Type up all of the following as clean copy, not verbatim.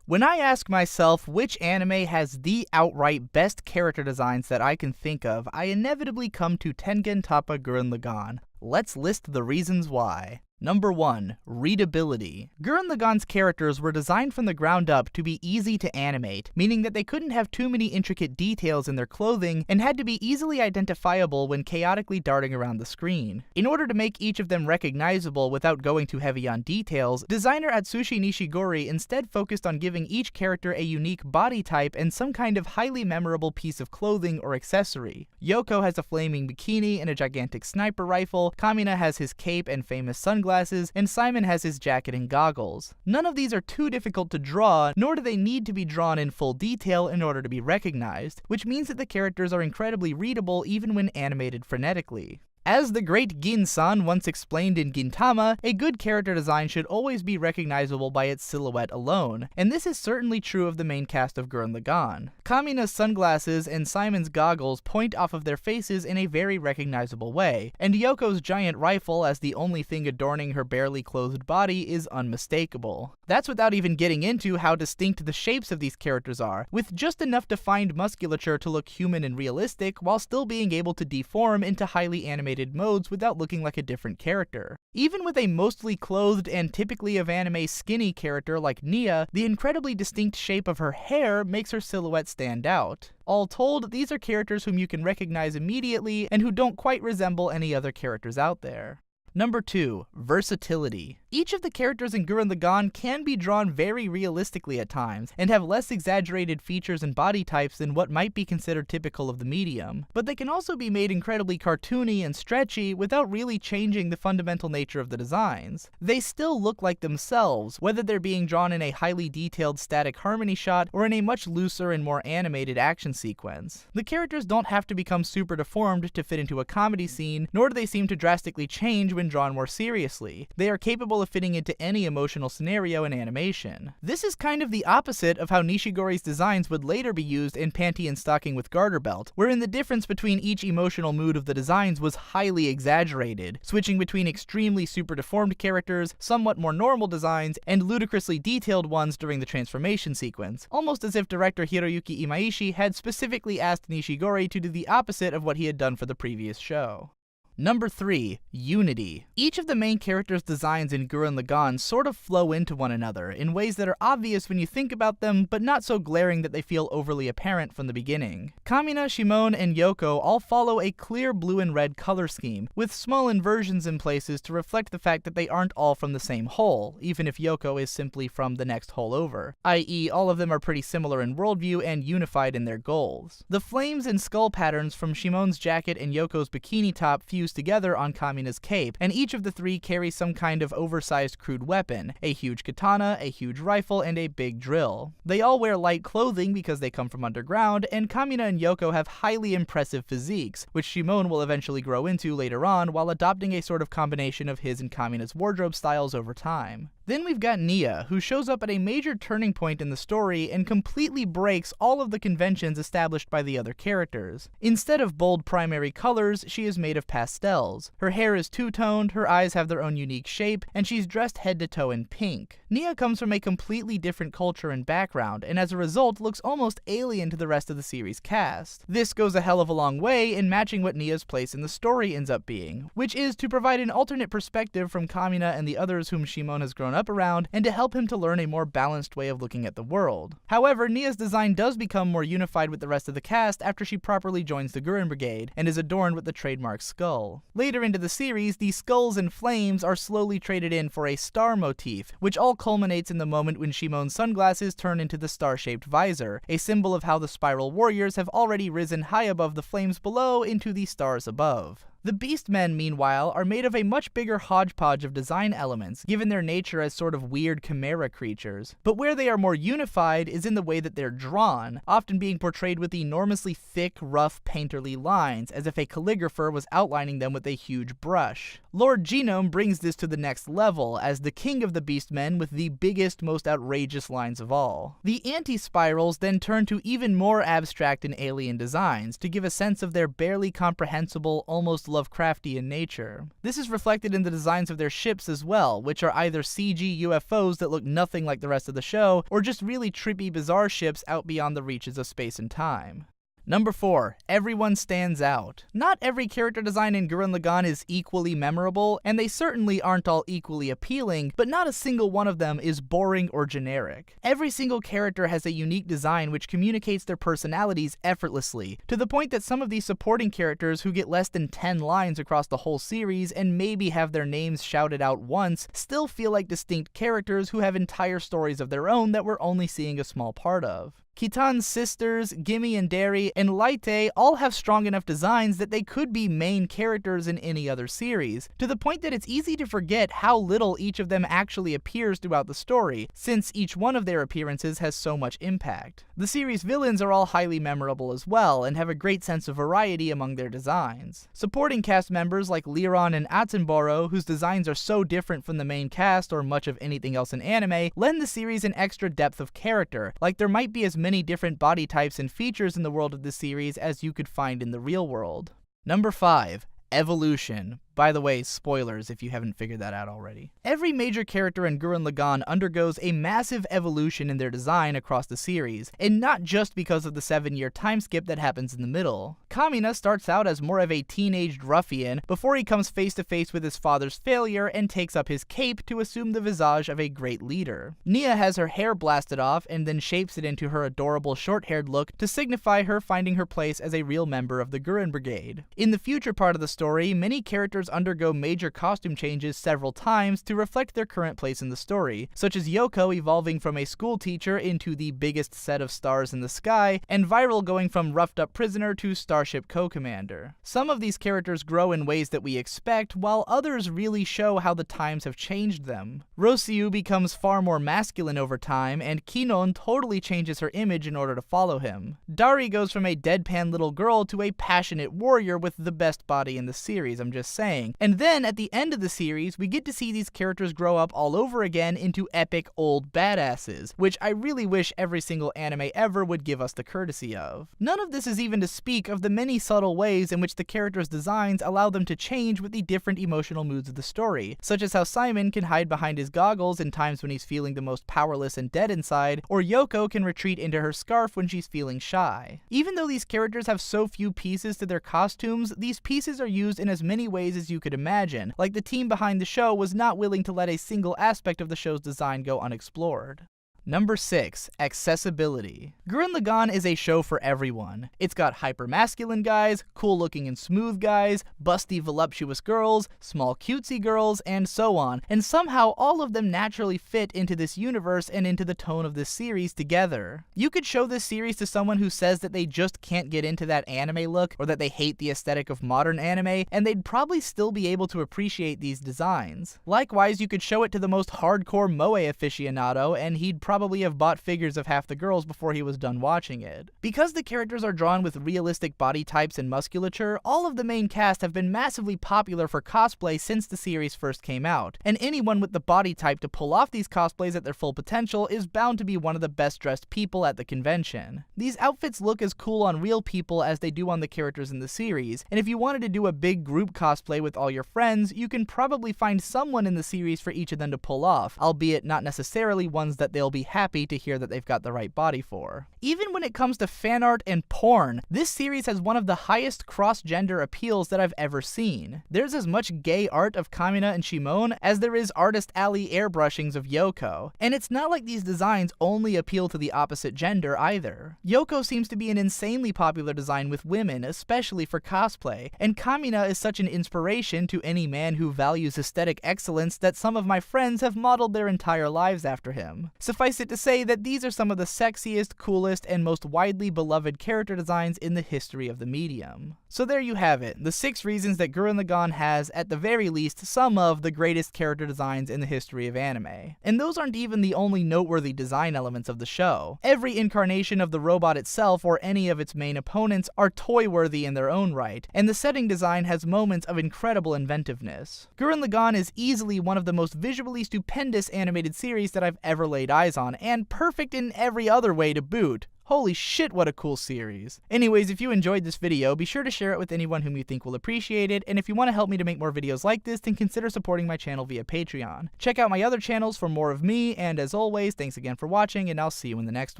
When I ask myself which anime has the outright best character designs that I can think of, I inevitably come to Tengen Toppa Gurren Lagann. Let's list the reasons why. Number 1. Readability. Gurren Lagann's characters were designed from the ground up to be easy to animate, meaning that they couldn't have too many intricate details in their clothing and had to be easily identifiable when chaotically darting around the screen. In order to make each of them recognizable without going too heavy on details, designer Atsushi Nishigori instead focused on giving each character a unique body type and some kind of highly memorable piece of clothing or accessory. Yoko has a flaming bikini and a gigantic sniper rifle, Kamina has his cape and famous sunglasses, and Simon has his jacket and goggles. None of these are too difficult to draw, nor do they need to be drawn in full detail in order to be recognized, which means that the characters are incredibly readable even when animated frenetically. As the great Gin-san once explained in Gintama, a good character design should always be recognizable by its silhouette alone, and this is certainly true of the main cast of Gurren Lagann. Kamina's sunglasses and Simon's goggles point off of their faces in a very recognizable way, and Yoko's giant rifle as the only thing adorning her barely clothed body is unmistakable. That's without even getting into how distinct the shapes of these characters are, with just enough defined musculature to look human and realistic while still being able to deform into highly animated modes without looking like a different character. Even with a mostly clothed and typically of anime skinny character like Nia, the incredibly distinct shape of her hair makes her silhouette stand out. All told, these are characters whom you can recognize immediately and who don't quite resemble any other characters out there. Number 2. Versatility. Each of the characters in Gurren Lagann can be drawn very realistically at times, and have less exaggerated features and body types than what might be considered typical of the medium, but they can also be made incredibly cartoony and stretchy without really changing the fundamental nature of the designs. They still look like themselves, whether they're being drawn in a highly detailed static harmony shot or in a much looser and more animated action sequence. The characters don't have to become super deformed to fit into a comedy scene, nor do they seem to drastically change when drawn more seriously. They are capable of fitting into any emotional scenario in animation. This is kind of the opposite of how Nishigori's designs would later be used in Panty and Stocking with Garter Belt, wherein the difference between each emotional mood of the designs was highly exaggerated, switching between extremely super deformed characters, somewhat more normal designs, and ludicrously detailed ones during the transformation sequence, almost as if director Hiroyuki Imaishi had specifically asked Nishigori to do the opposite of what he had done for the previous show. Number 3. Unity. Each of the main characters' designs in Gurren Lagann sort of flow into one another in ways that are obvious when you think about them, but not so glaring that they feel overly apparent from the beginning. Kamina, Shimon, and Yoko all follow a clear blue and red color scheme, with small inversions in places to reflect the fact that they aren't all from the same hole, even if Yoko is simply from the next hole over, i.e. all of them are pretty similar in worldview and unified in their goals. The flames and skull patterns from Shimon's jacket and Yoko's bikini top fuse together on Kamina's cape, and each of the three carries some kind of oversized crude weapon, a huge katana, a huge rifle, and a big drill. They all wear light clothing because they come from underground, and Kamina and Yoko have highly impressive physiques, which Shimon will eventually grow into later on while adopting a sort of combination of his and Kamina's wardrobe styles over time. Then we've got Nia, who shows up at a major turning point in the story and completely breaks all of the conventions established by the other characters. Instead of bold primary colors, she is made of pastels. Her hair is two-toned, her eyes have their own unique shape, and she's dressed head to toe in pink. Nia comes from a completely different culture and background, and as a result looks almost alien to the rest of the series cast. This goes a hell of a long way in matching what Nia's place in the story ends up being, which is to provide an alternate perspective from Kamina and the others whom Shimon has grown up around, and to help him to learn a more balanced way of looking at the world. However, Nia's design does become more unified with the rest of the cast after she properly joins the Gurren Brigade, and is adorned with the trademark skull. Later into the series, the skulls and flames are slowly traded in for a star motif, which all culminates in the moment when Shimon's sunglasses turn into the star-shaped visor, a symbol of how the Spiral Warriors have already risen high above the flames below into the stars above. The Beastmen, meanwhile, are made of a much bigger hodgepodge of design elements, given their nature as sort of weird chimera creatures. But where they are more unified is in the way that they're drawn, often being portrayed with enormously thick, rough, painterly lines, as if a calligrapher was outlining them with a huge brush. Lord Genome brings this to the next level as the king of the Beastmen with the biggest, most outrageous lines of all. The anti-spirals then turn to even more abstract and alien designs to give a sense of their barely comprehensible, almost Lovecraftian nature. This is reflected in the designs of their ships as well, which are either CG UFOs that look nothing like the rest of the show, or just really trippy, bizarre ships out beyond the reaches of space and time. Number 4. Everyone stands out. Not every character design in Gurren Lagann is equally memorable, and they certainly aren't all equally appealing, but not a single one of them is boring or generic. Every single character has a unique design which communicates their personalities effortlessly, to the point that some of these supporting characters who get less than 10 lines across the whole series and maybe have their names shouted out once still feel like distinct characters who have entire stories of their own that we're only seeing a small part of. Kitan's sisters, Gimme and Derry, and Laite all have strong enough designs that they could be main characters in any other series, to the point that it's easy to forget how little each of them actually appears throughout the story, since each one of their appearances has so much impact. The series villains are all highly memorable as well, and have a great sense of variety among their designs. Supporting cast members like Liron and Attenborough, whose designs are so different from the main cast or much of anything else in anime, lend the series an extra depth of character, like there might be as many different body types and features in the world of this series as you could find in the real world. Number 5. Evolution. By the way, spoilers if you haven't figured that out already. Every major character in Gurren Lagann undergoes a massive evolution in their design across the series, and not just because of the 7-year time skip that happens in the middle. Kamina starts out as more of a teenaged ruffian before he comes face to face with his father's failure and takes up his cape to assume the visage of a great leader. Nia has her hair blasted off and then shapes it into her adorable short-haired look to signify her finding her place as a real member of the Gurren Brigade. In the future part of the story, many characters undergo major costume changes several times to reflect their current place in the story, such as Yoko evolving from a school teacher into the biggest set of stars in the sky, and Viral going from roughed up prisoner to Starship co-commander. Some of these characters grow in ways that we expect, while others really show how the times have changed them. Rosiu becomes far more masculine over time, and Kinon totally changes her image in order to follow him. Dari goes from a deadpan little girl to a passionate warrior with the best body in the series, I'm just saying. And then, at the end of the series, we get to see these characters grow up all over again into epic old badasses, which I really wish every single anime ever would give us the courtesy of. None of this is even to speak of the many subtle ways in which the characters' designs allow them to change with the different emotional moods of the story, such as how Simon can hide behind his goggles in times when he's feeling the most powerless and dead inside, or Yoko can retreat into her scarf when she's feeling shy. Even though these characters have so few pieces to their costumes, these pieces are used in as many ways as you could imagine, like the team behind the show was not willing to let a single aspect of the show's design go unexplored. Number 6. Accessibility. Gurren Lagann is a show for everyone. It's got hyper-masculine guys, cool-looking and smooth guys, busty voluptuous girls, small cutesy girls, and so on, and somehow all of them naturally fit into this universe and into the tone of this series together. You could show this series to someone who says that they just can't get into that anime look, or that they hate the aesthetic of modern anime, and they'd probably still be able to appreciate these designs. Likewise, you could show it to the most hardcore moe aficionado, and he'd probably have bought figures of half the girls before he was done watching it. Because the characters are drawn with realistic body types and musculature, all of the main cast have been massively popular for cosplay since the series first came out, and anyone with the body type to pull off these cosplays at their full potential is bound to be one of the best dressed people at the convention. These outfits look as cool on real people as they do on the characters in the series, and if you wanted to do a big group cosplay with all your friends, you can probably find someone in the series for each of them to pull off, albeit not necessarily ones that they'll be happy to hear that they've got the right body for. Even when it comes to fan art and porn, this series has one of the highest cross-gender appeals that I've ever seen. There's as much gay art of Kamina and Shimon as there is Artist Alley airbrushings of Yoko, and it's not like these designs only appeal to the opposite gender either. Yoko seems to be an insanely popular design with women, especially for cosplay, and Kamina is such an inspiration to any man who values aesthetic excellence that some of my friends have modeled their entire lives after him. Suffice Suffice it to say that these are some of the sexiest, coolest, and most widely beloved character designs in the history of the medium. So there you have it, the 6 reasons that Gurren Lagann has, at the very least, some of the greatest character designs in the history of anime. And those aren't even the only noteworthy design elements of the show. Every incarnation of the robot itself or any of its main opponents are toy-worthy in their own right, and the setting design has moments of incredible inventiveness. Gurren Lagann is easily one of the most visually stupendous animated series that I've ever laid eyes on, and perfect in every other way to boot. Holy shit, what a cool series. Anyways, if you enjoyed this video, be sure to share it with anyone whom you think will appreciate it, and if you want to help me to make more videos like this, then consider supporting my channel via Patreon. Check out my other channels for more of me, and as always, thanks again for watching, and I'll see you in the next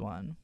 one.